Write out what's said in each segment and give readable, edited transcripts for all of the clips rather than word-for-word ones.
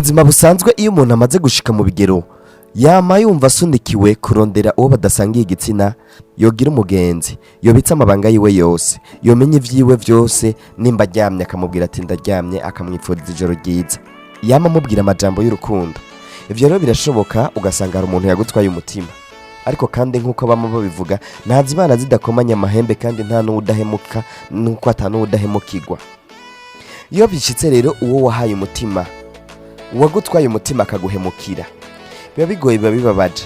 buzima busanzwe iyo umuntu amaze gushika mu bigero yama yumva asunikiwe kurondera uwo badasangiye igitsina, yogira umugenzi, yobitsa amabanga yiwe yose, yomenya ivyiwe vyose, nimba aryamye akamubwira ati ndaryamye, akamwifuriza ijoro ryiza, yama amubwira amajambo y'urukundo. Ivyo rero birashoboka ugasanga hari umuntu yagutwaye umutima, ariko kandi nk'uko bamwe babivuga, ntazi imana zidakomanya amahembe kandi nta n'uwudahemuka nuko ata n'uwudahemukirwa. Iyo bishitse rero uwo wahaye umutima, uwagutwaye umutima akaguhemukira, biba bigoye, biba bibabaje,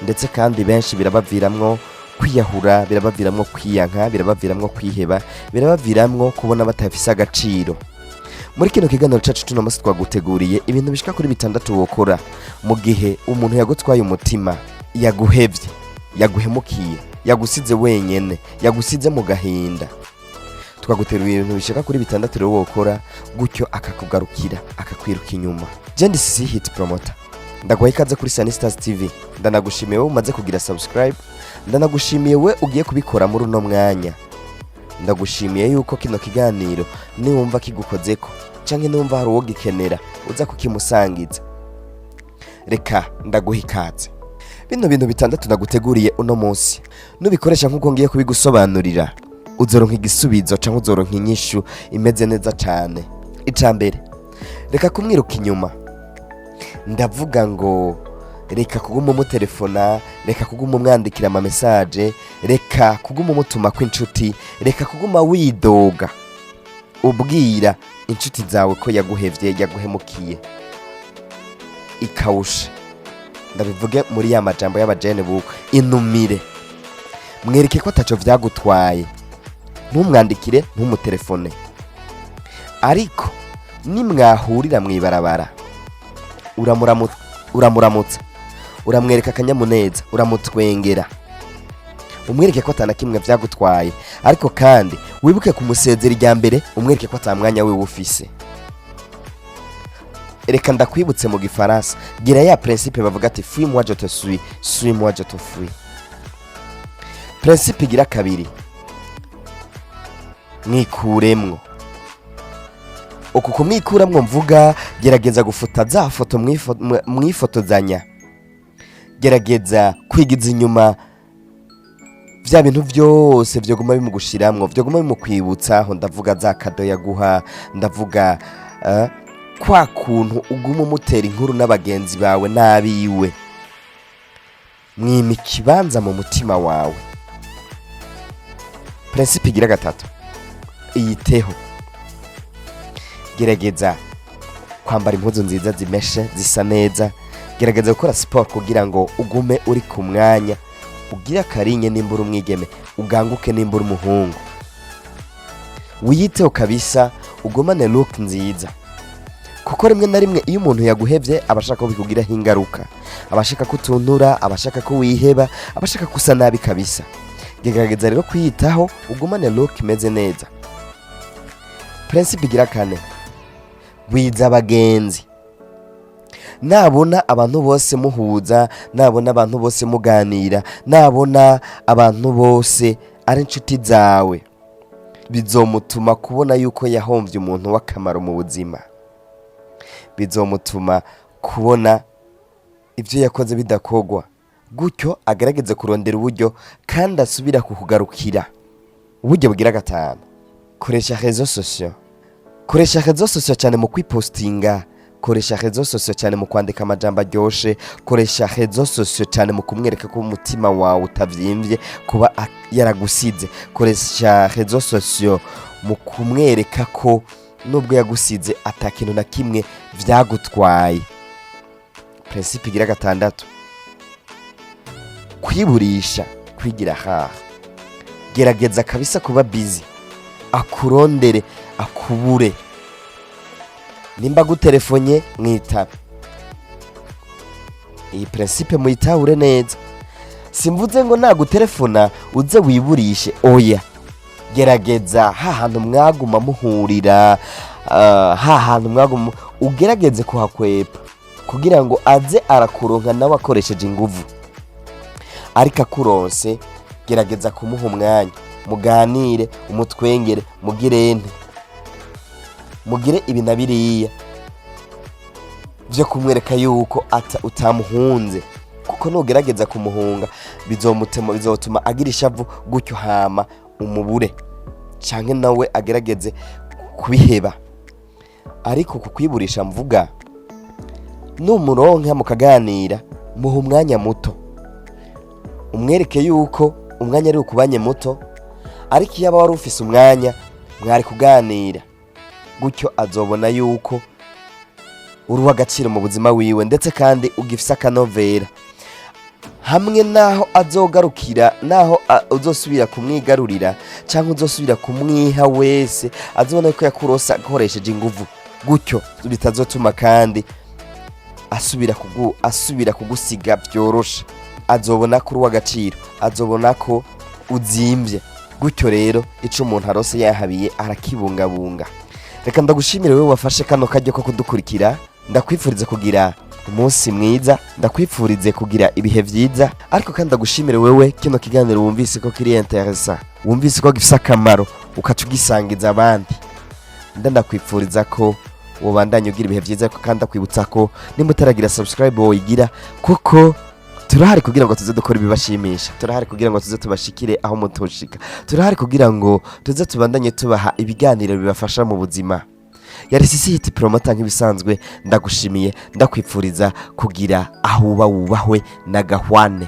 ndetse kandi benshi birabaviramwo kwiyahura, birabaviramwo kwiyanka, birabaviramwo kwiheba, birabaviramwo kubona batafise agaciro. Muri kino kiganiro cacu tuno musi twaguteguriye ibintu bishika kuri 6 wokora mu gihe umuntu yagutwaye umutima, yaguhevye, yaguhemukiye, yagusize wenyene, yagusize mu gahinda. Twaguteruye ibintu bishika kuri 6 rero wokora gutyo akakugarukira, akakwiruka inyuma. Je ndi Sisi Hit Promoter, ndaguhaye ikaze kuri Stars TV. Ndanagushimiye wowe umaze kugira subscribe, ndanagushimiye we ugiye kubikora muri uno mwanya. Ndagushimiye yuko kino kiganiro niwumva kigukozeko canke niwumva hari uwo gikenera uza kukimusangiza. Reka ndaguha ikaze. Bino bintu 6 ndaguteguriye uno munsi, nubikoresha nkuko ngiye kubigusobanurira, uzoronka igisubizo canke uzoronka inyishu imeze neza cane. Icambere, reka kumwiruka inyuma. Ndavuga ngo reka kuguma mu telefona, reka kuguma mwandikira ama message, reka kuguma mutuma kw'inshuti, reka kuguma widoga ubwira inshuti zawe ko yaguhevye, yaguhemukiye, ikawusha. Ndabivuge muri ya majambo y'abajene buko, inumire, mwereke ko ataco vyagutwaye, ntumwandikire, ntumutelefone, ariko nimwahurira mwibarabara uramuramutsa, uramwereka akanyamuneza, uramutwengera, umwereke ko atana kimwe vyagutwaye, ariko kandi wibuke kumusezera irya mbere, umwereke ko atamwanya wewe ufise. Reka ndakwibutse mu gifaransa, gira ya principe bavuga ati fuis moi je te suis, suis moi je te fuis. Principe gira kabiri, mwikuremwo. Uku kumwikuramwo mvuga, gerageza gufuta za foto mwifotozanya, gerageza kwigiza inyuma vya bintu vyose vyoguma bimugushiramwo, vyoguma bimukwibutsaho. Ndavuga za kado yaguha, ndavuga kwa kuntu uguma umutera inkuru n'abagenzi bawe n'abiwe. Mwima ikibanza mu mutima wawe. Principe igira 3, iyiteho. Gerageza kwambara impuzu nziza zimeshe, zisa neza. Gerageza gukora sport kugira ngo ugume uri ku mwanya, ugira karinye nimbura umwigeme, uganguke nimbura umuhungu. Wiyiteho kabisa, ugumane look nziza, kuko rimwe na rimwe iyo umuntu yaguhevye abashaka ko bikugiraho ingaruka, abashaka kutuntura, abashaka ko wiheba, abashaka kusa nabi kabisa. Gerageza rero kwiyitaho, ugumane look imeze neza. Principe igira 4, wiza abagenzi. Nabona abantu bose muhuza, nabona abantu bose muganira, nabona abantu bose ari inshuti zawe, bizomutuma kubona yuko yahomvye umuntu w'akamaro mu buzima, bizomutuma kubona ivyo yakoze bidakogwa, gutyo agerageze kurondera uburyo kandi asubira kukugarukira. Uburyo bugira 5, koresha réseaux sociaux. Koresha réseaux sociaux cyane mu kwipostinga, koresha réseaux sociaux cyane mu kwandika amajambo aryoshe, koresha réseaux sociaux cyane mu kumwereka ko umutima wawe utavyimvye kuba yaragusize, koresha réseaux sociaux mu kumwereka ko nubwo yagusize atakintu na kimwe vyagutwaye. Principe igira 6, kwiburisha, kwigira haha. Gerageza kabisa kuba busy, akurondere, akubure. Nimba gutelefonye mwitabe. Iyi principe muyitahure neza. Simvuze ngo nagutelefona uze wiburishe, oya. Gerageza hahantu mwaguma muhurira, hahantu mwaguma ugerageze kuhakwepa kugira ngo aze arakuronka nawe akoresheje inguvu. Ariko akuronse, gerageza kumuha umwanya, muganire, umutwengere, mugire ibinabiriya. byo kumwereka yuko utamuhunze, kuko nugerageza kumuhunga bizotuma agira ishavu gutyo hama umubure canke nawe agerageze kubiheba. Ariko kukwiburisha mvuga, numuronka mukaganira, muha umwanya muto, umwereke yuko umwanya ari ukubanye muto, ariko iyo aba wari ufise umwanya mwari kuganira, gutyo azobona yuko uri uw'agaciro mu buzima wiwe, ndetse kandi ugifise akanovera. Hamwe naho azogarukira, naho uzosubira kumwigarurira cyangwa uzosubira kumwiha wese, azobona ko yakurosa akoresheje inguvu, gutyo bitazotuma kandi asubira kugusiga byorosha. Azobona ko uri uw'agaciro, azobona ko uzimvye. Gutyo rero ico umuntu arose yahabiye arakibungabunga. Reka ndagushimire wewe wafashe kano karyo ko kudukurikira, ndakwifuriza kugira umunsi mwiza, ndakwifurize kugira ibihe vyiza, ariko kandi ndagushimire wewe kino kiganiro wumvise ko kiri interesa, wumvise ko gifise akamaro, ukaca ugisangiza abandi. Ndakwifuriza ko wobandanya ugira ibihe vyiza, kandi ndakwibutsa ko nimba utaragira subscribe woyigira, kuko turahari kugira ngo tuze dukora ibibashimisha, turahari kugira ngo tuze tubashikire aho mutoshika, turahari kugira ngo tuze tubandanye tubaha ibiganiro bibafasha mu buzima. Yari Sisihiti Promota nk'ibisanzwe, ndagushimiye, ndakwifuriza kugira aho uba wubahwe na gahwane.